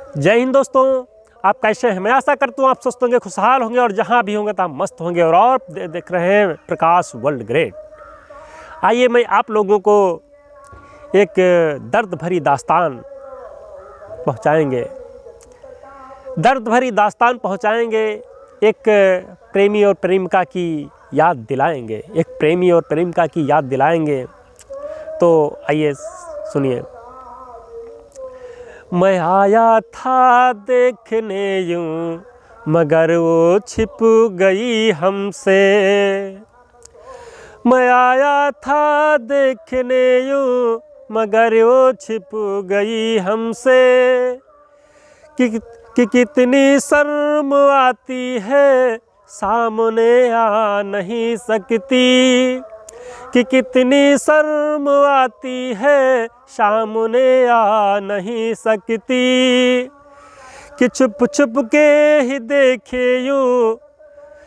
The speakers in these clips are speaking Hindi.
जय हिंद दोस्तों, आप कैसे हैं? मैं आशा करता हूँ आप स्वस्थ होंगे, खुशहाल होंगे और जहाँ भी होंगे तो आप मस्त होंगे। और आप देख रहे हैं प्रकाश वर्ल्ड ग्रेट। आइए मैं आप लोगों को एक दर्द भरी दास्तान पहुँचाएंगे। दर्द भरी दास्तान पहुँचाएंगे, एक प्रेमी और प्रेमिका की याद दिलाएंगे, एक प्रेमी और प्रेमिका की याद दिलाएंगे। तो आइए सुनिए। मैं आया था देखने यूं मगर वो छिप गई हमसे। मैं आया था देखने यूं मगर वो छिप गई हमसे। कि कितनी शर्म आती है सामने आ नहीं सकती। कि कितनी शर्म आती है सामने आ नहीं सकती। कि छुप छुप के ही देखे यूं,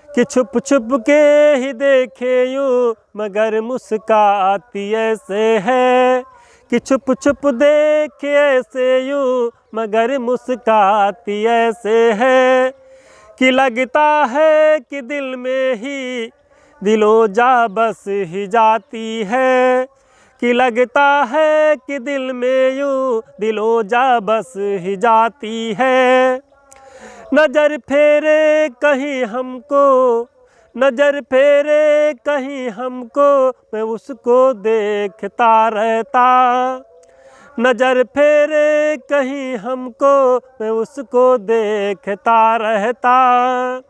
कि छुप छुप के ही देखे यूं मगर मुस्काती ऐसे है। कि छुप छुप देखे ऐसे यूं मगर मुस्काती ऐसे है। कि लगता है कि दिल में ही दिलो जा बस ही जाती है। कि लगता है कि दिल में यूं दिलो जा बस ही जाती है। नज़र फेरे कहीं हमको, नज़र फेरे कहीं हमको मैं उसको देखता रहता। नज़र फेरे कहीं हमको मैं उसको देखता रहता।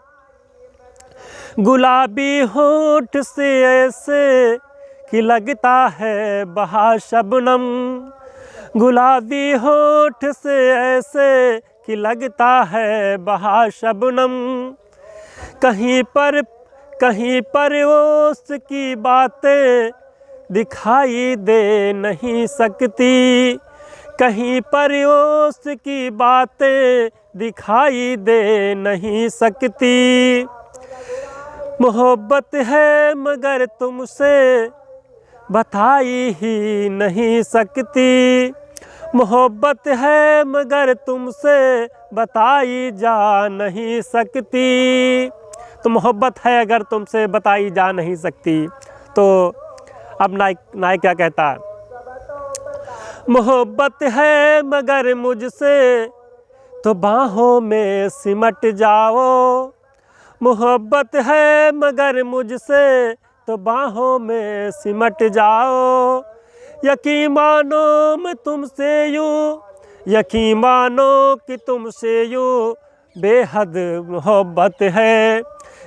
गुलाबी होठ से ऐसे कि लगता है बहा शबनम। गुलाबी होठ से ऐसे कि लगता है बहा शबनम। कहीं पर उसकी बातें दिखाई दे नहीं सकती। कहीं पर उसकी बातें दिखाई दे नहीं सकती। मोहब्बत है मगर तुमसे बताई ही नहीं सकती। मोहब्बत है मगर तुमसे बताई जा नहीं सकती। तो मोहब्बत है अगर तुमसे बताई जा नहीं सकती। तो अब नायक क्या कहता है? मोहब्बत है मगर मुझसे तो बाहों में सिमट जाओ। मोहब्बत है मगर मुझसे तो बाहों में सिमट जाओ। यकीन मानो मैं तुमसे यूं, यकीन मानो कि तुमसे यूं बेहद मोहब्बत है।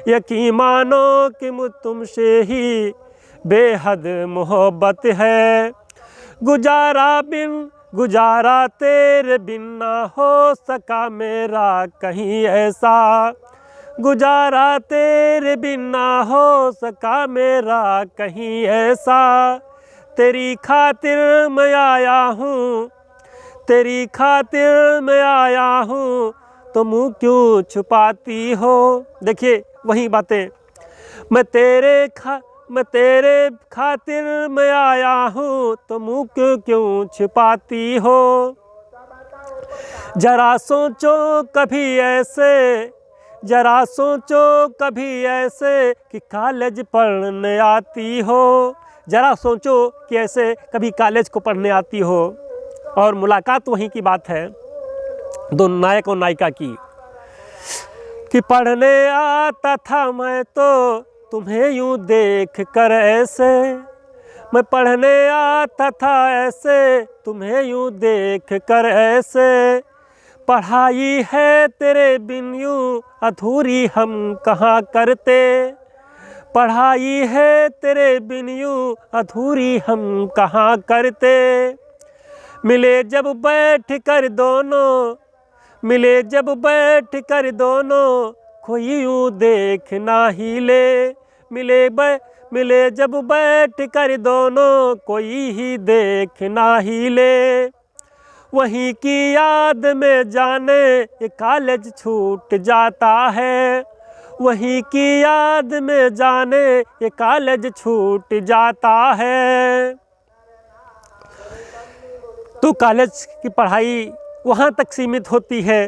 यकीन मानो कि मुझ तुमसे ही बेहद मोहब्बत है। गुजारा तेरे बिन ना हो सका मेरा कहीं ऐसा। गुजारा तेरे बिन ना हो सका मेरा कहीं ऐसा। तेरी खातिर मैं आया हूँ, तेरी खातिर मैं आया हूँ तो मुँह क्यों छुपाती हो। देखिए वही बातें, मैं तेरे खातिर मैं आया हूँ तो मुँह क्यों छुपाती हो। जरा सोचो कभी ऐसे, जरा सोचो कभी ऐसे कि कॉलेज पढ़ने आती हो। जरा सोचो कि ऐसे कभी कॉलेज को पढ़ने आती हो। और मुलाकात वहीं की बात है दो नायक और नायिका की। कि पढ़ने आता था मैं तो तुम्हें यूं देख कर ऐसे। मैं पढ़ने आता था ऐसे तुम्हें यूं देख कर ऐसे। पढ़ाई है तेरे बिन यूं अधूरी हम कहाँ करते। पढ़ाई है तेरे बिन यूं अधूरी हम कहाँ करते। मिले जब बैठ कर दोनों, मिले जब बैठ कर दोनों कोई यूं देख ना ही ले। मिले जब बैठ कर दोनों कोई ही देख ना ही ले। वहीं की याद में जाने ये कॉलेज छूट जाता है। वहीं की याद में जाने ये कॉलेज छूट जाता है। तो कॉलेज की पढ़ाई वहाँ तक सीमित होती है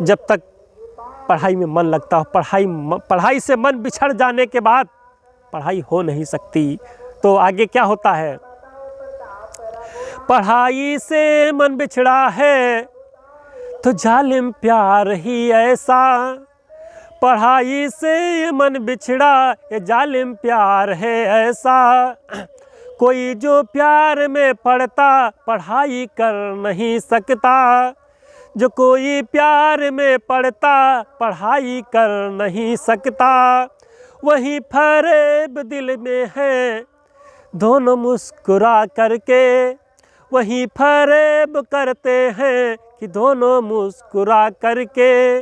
जब तक पढ़ाई में मन लगता हो। पढ़ाई से मन बिछड़ जाने के बाद पढ़ाई हो नहीं सकती। तो आगे क्या होता है? पढ़ाई से मन बिछड़ा है तो जालिम प्यार ही ऐसा, पढ़ाई से मन बिछड़ा ये जालिम प्यार है ऐसा, कोई जो प्यार में पढ़ता पढ़ाई कर नहीं सकता, जो कोई प्यार में पढ़ता पढ़ाई कर नहीं सकता, वही फरेब दिल में है दोनों मुस्कुरा करके, वही फरेब करते हैं कि दोनों मुस्कुरा करके,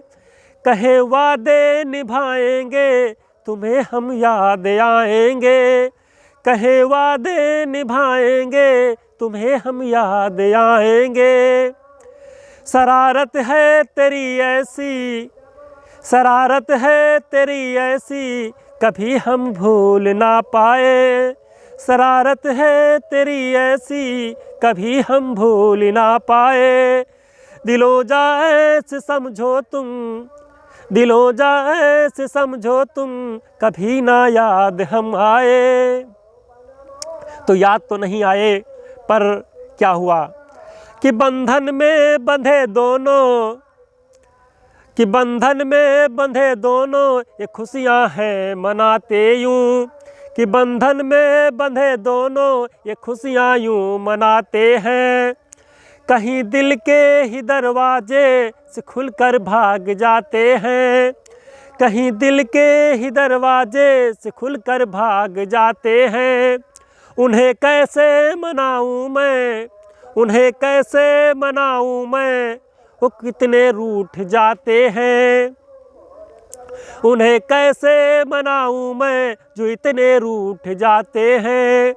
कहे वादे निभाएंगे तुम्हें हम याद आएंगे, कहे वादे निभाएंगे तुम्हें हम याद आएंगे, शरारत है तेरी ऐसी, शरारत है तेरी ऐसी कभी हम भूल ना पाए, शरारत है तेरी ऐसी कभी हम भूल ना पाए, दिलो जाए से समझो तुम, दिलो जाए से समझो तुम कभी ना याद हम आए। तो याद तो नहीं आए, पर क्या हुआ कि बंधन में बंधे दोनों, कि बंधन में बंधे दोनों ये खुशियाँ हैं मनाते यूं, कि बंधन में बंधे दोनों ये खुशियाँ यूं मनाते हैं, कहीं दिल के ही दरवाजे से खुलकर भाग जाते हैं, कहीं दिल के ही दरवाजे से खुलकर भाग जाते हैं, उन्हें कैसे मनाऊं मैं, उन्हें कैसे मनाऊं मैं, वो कितने रूठ जाते हैं, उन्हें कैसे मनाऊं मैं जो इतने रूठ जाते हैं,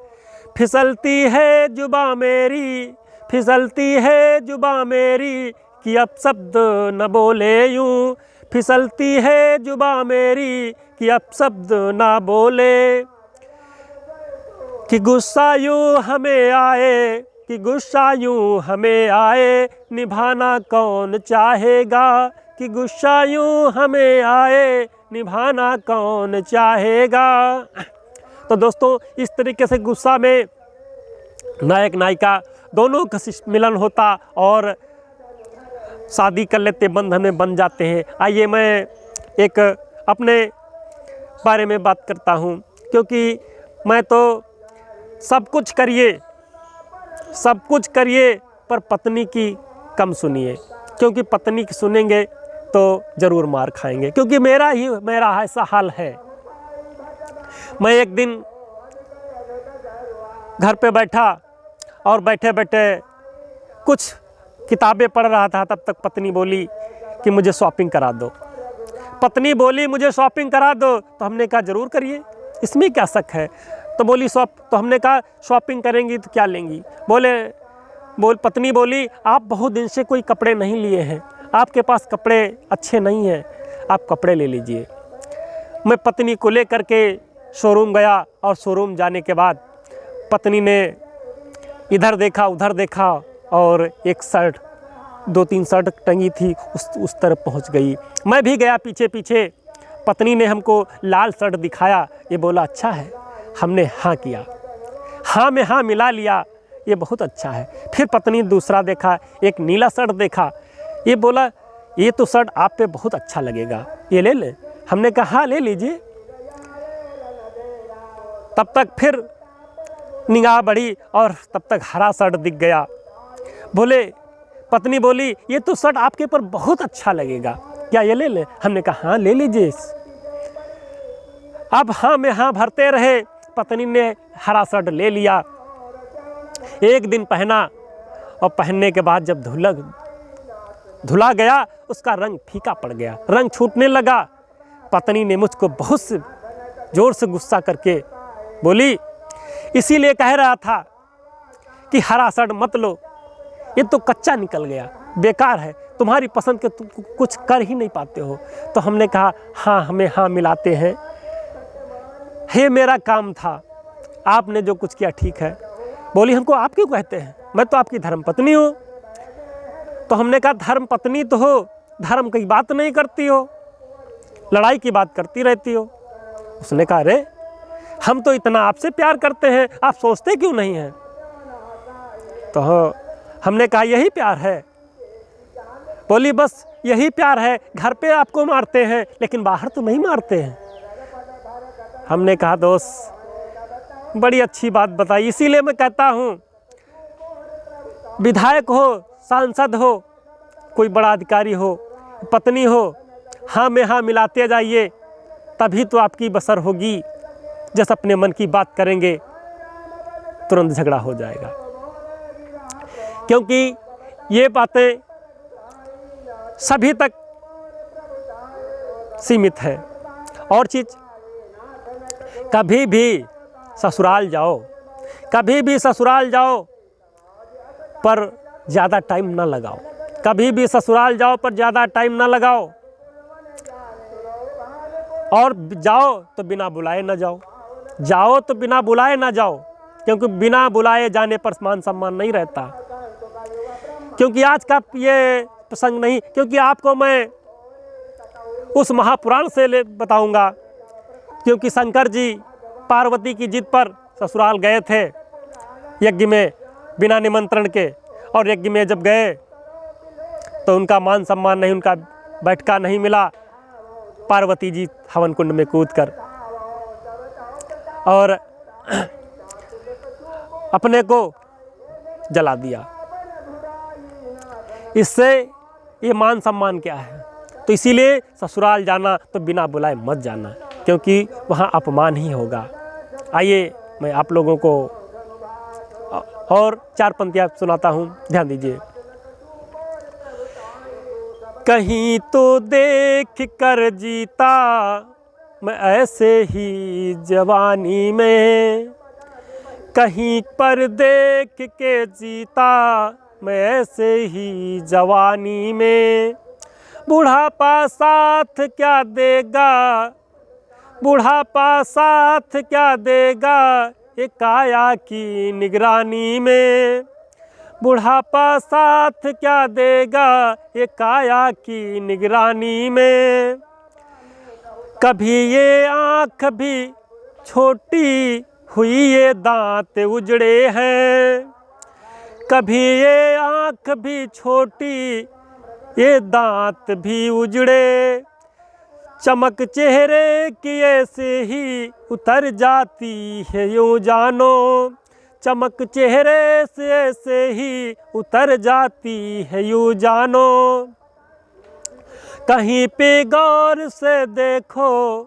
फिसलती है जुबां मेरी, फिसलती है जुबां मेरी कि अब शब्द न बोले यूं, फिसलती है जुबां मेरी कि अब शब्द न बोले, कि गुस्सा यूं हमें आए, कि गुस्सा यूं हमें आए निभाना कौन चाहेगा, कि गुस्सा यूं हमें आए निभाना कौन चाहेगा। तो दोस्तों इस तरीके से गुस्सा में नायक नायिका दोनों का मिलन होता और शादी कर लेते, बंधन में बन जाते हैं। आइए मैं एक अपने बारे में बात करता हूँ, क्योंकि मैं तो सब कुछ करिए, सब कुछ करिए पर पत्नी की कम सुनिए, क्योंकि पत्नी की सुनेंगे तो ज़रूर मार खाएंगे, क्योंकि मेरा ऐसा हाल है। मैं एक दिन घर पे बैठा और बैठे बैठे कुछ किताबें पढ़ रहा था, तब तक पत्नी बोली कि मुझे शॉपिंग करा दो, पत्नी बोली मुझे शॉपिंग करा दो। तो हमने कहा ज़रूर करिए, इसमें क्या शक है। तो बोली तो हमने कहा शॉपिंग करेंगी तो क्या लेंगी। पत्नी बोली आप बहुत दिन से कोई कपड़े नहीं लिए हैं, आपके पास कपड़े अच्छे नहीं हैं, आप कपड़े ले लीजिए। मैं पत्नी को ले करके शोरूम गया और शोरूम जाने के बाद पत्नी ने इधर देखा उधर देखा और एक शर्ट, 2-3 शर्ट टंगी थी उस तरफ पहुंच गई। मैं भी गया पीछे पीछे। पत्नी ने हमको लाल शर्ट दिखाया, ये बोला अच्छा है, हमने हाँ किया, हाँ में हाँ मिला लिया, ये बहुत अच्छा है। फिर पत्नी दूसरा देखा, एक नीला शर्ट देखा, ये बोला ये तो शर्ट आप पे बहुत अच्छा लगेगा, ये ले ले। हमने कहा हाँ ले लीजिए। तब तक फिर निगाह बढ़ी और तब तक हरा शर्ट दिख गया। पत्नी बोली ये तो शर्ट आपके ऊपर बहुत अच्छा लगेगा, क्या ये ले ले। हमने कहा हाँ ले लीजिए। अब हाँ में हाँ भरते रहे, पत्नी ने हरा शर्ट ले लिया। एक दिन पहना और पहनने के बाद जब धुला गया उसका रंग फीका पड़ गया, रंग छूटने लगा। पत्नी ने मुझको बहुत ज़ोर से गुस्सा करके बोली इसीलिए कह रहा था कि हरा शर्ट मत लो, ये तो कच्चा निकल गया, बेकार है, तुम्हारी पसंद के तुम कुछ कर ही नहीं पाते हो। तो हमने कहा हाँ हमें हाँ मिलाते हैं, हे मेरा काम था, आपने जो कुछ किया ठीक है। बोली हमको आप क्यों कहते हैं, मैं तो आपकी धर्मपत्नी हूँ। तो हमने कहा धर्म पत्नी तो हो, धर्म की बात नहीं करती हो, लड़ाई की बात करती रहती हो। उसने कहा अरे हम तो इतना आपसे प्यार करते हैं, आप सोचते क्यों नहीं हैं? तो हमने कहा यही प्यार है। बोली बस यही प्यार है, घर पे आपको मारते हैं लेकिन बाहर तो नहीं मारते हैं। हमने कहा दोस्त बड़ी अच्छी बात बताई, इसीलिए मैं कहता हूँ विधायक हो, सांसद हो, कोई बड़ा अधिकारी हो, पत्नी हो, हाँ में हाँ मिलाते जाइए, तभी तो आपकी बसर होगी। जैसे अपने मन की बात करेंगे तुरंत झगड़ा हो जाएगा, क्योंकि ये बातें सभी तक सीमित है। और चीज़, कभी भी ससुराल जाओ, कभी भी ससुराल जाओ पर ज़्यादा टाइम ना लगाओ, कभी भी ससुराल जाओ पर ज़्यादा टाइम ना लगाओ, और जाओ तो बिना बुलाए ना जाओ, जाओ तो बिना बुलाए ना जाओ, क्योंकि बिना बुलाए जाने पर मान सम्मान नहीं रहता। क्योंकि आज का ये प्रसंग नहीं, क्योंकि आपको मैं उस महापुराण से बताऊंगा, क्योंकि शंकर जी पार्वती की जिद पर ससुराल गए थे यज्ञ में बिना निमंत्रण के, और यज्ञ में जब गए तो उनका मान सम्मान नहीं, उनका बैठका नहीं मिला। पार्वती जी हवन कुंड में कूदकर और अपने को जला दिया। इससे ये मान सम्मान क्या है? तो इसीलिए ससुराल जाना तो बिना बुलाए मत जाना, क्योंकि वहाँ अपमान ही होगा। आइए मैं आप लोगों को और 4 पंक्तियाँ सुनाता हूँ, ध्यान दीजिए। कहीं तो देख कर जीता मैं ऐसे ही जवानी में, कहीं पर देख के जीता मैं ऐसे ही जवानी में। बुढ़ापा साथ क्या देगा, बुढ़ापा साथ क्या देगा ये काया की निगरानी में। बुढ़ापा साथ क्या देगा ये काया की निगरानी में। कभी ये आँख भी छोटी हुई ये दांत उजड़े हैं, कभी ये आँख भी छोटी ये दांत भी उजड़े। चमक चेहरे की ऐसे ही उतर जाती है यूँ जानो, चमक चेहरे से ऐसे ही उतर जाती है यूँ जानो। कहीं पे गौर से देखो,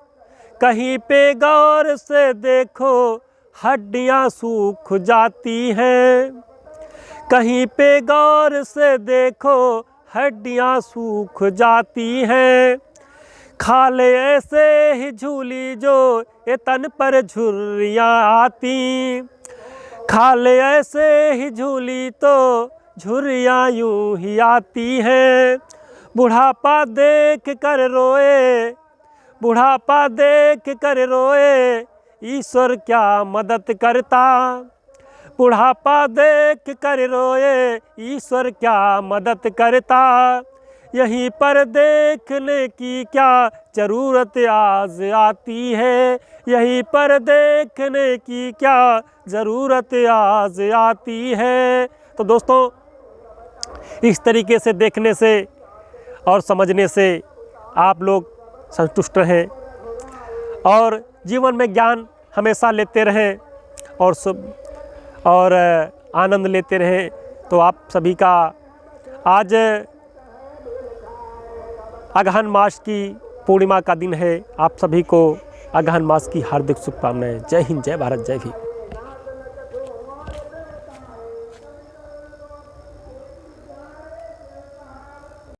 कहीं पे गौर से देखो हड्डियाँ सूख जाती हैं, कहीं पे गौर से देखो हड्डियाँ सूख जाती हैं। खाले ऐसे ही झूली जो ये तन पर झुर्रियाँ आती, खाले ऐसे ही झूली तो झुर्रियाँ यूँ ही आती हैं। बुढ़ापा देख कर रोए, बुढ़ापा देख कर रोए ईश्वर क्या मदद करता। बुढ़ापा देख कर रोए ईश्वर क्या मदद करता। यहीं पर देखने की क्या ज़रूरत आज आती है, यहीं पर देखने की क्या ज़रूरत आज आती है। तो दोस्तों इस तरीके से देखने से और समझने से आप लोग संतुष्ट रहें और जीवन में ज्ञान हमेशा लेते रहें और आनंद लेते रहें। तो आप सभी का आज अगहन मास की पूर्णिमा का दिन है। आप सभी को अगहन मास की हार्दिक शुभकामनाएं। जय हिंद, जय भारत, जय भीम।